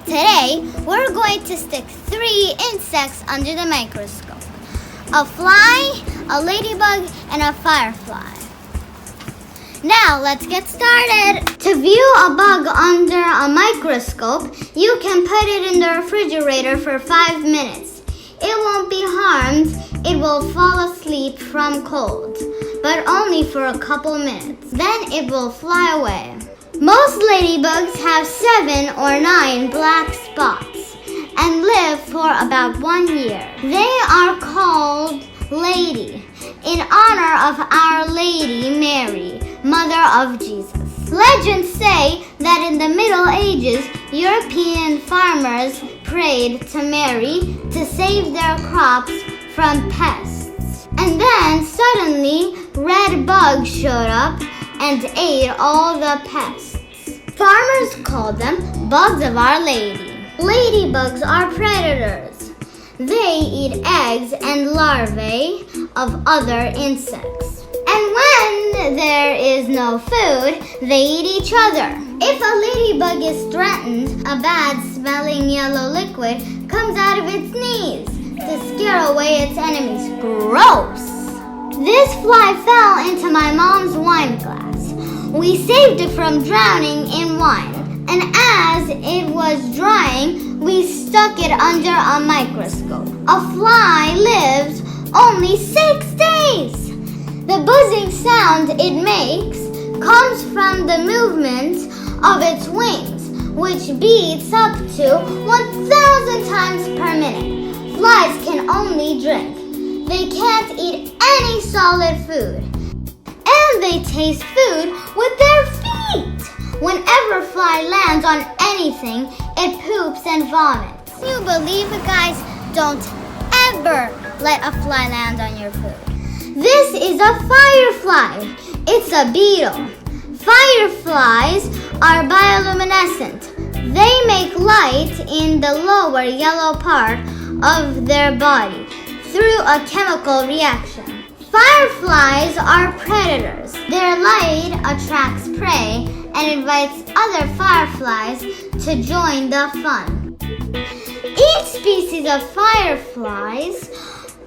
Today, we're going to stick 3 insects under the microscope. A fly, a ladybug, and a firefly. Now, let's get started. To view a bug under a microscope, you can put it in the refrigerator for 5 minutes. It won't be harmed. It will fall asleep from cold, but only for a couple minutes. Then it will fly away. Most ladybugs have 7 or 9 black spots and live for about 1 year. They are called lady in honor of Our Lady Mary, Mother of Jesus. Legends say that in the Middle Ages, European farmers prayed to Mary to save their crops from pests. And then suddenly, red bugs showed up and ate all the pests. Farmers called them bugs of Our Lady. Ladybugs are predators. They eat eggs and larvae of other insects. And when there is no food, they eat each other. If a ladybug is threatened, a bad-smelling yellow liquid comes out of its knees to scare away its enemies. Gross! This fly fell into my mom's wine glass. We saved it from drowning in wine. And as it was drying, we stuck it under a microscope. A fly lives only 6 days. The buzzing sound it makes comes from the movement of its wings, which beats up to 1,000 times per minute. Flies can only drink. They can't eat any solid food. And they taste food with their feet. Whenever a fly lands on anything, it poops and vomits. Can you believe it, guys? Don't ever let a fly land on your food. This is a firefly. It's a beetle. Fireflies are bioluminescent. They make light in the lower yellow part of their body through a chemical reaction. Fireflies are predators. Their light attracts prey and invites other fireflies to join the fun. Each species of fireflies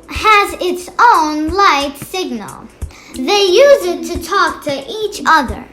has its own light signal. They use it to talk to each other.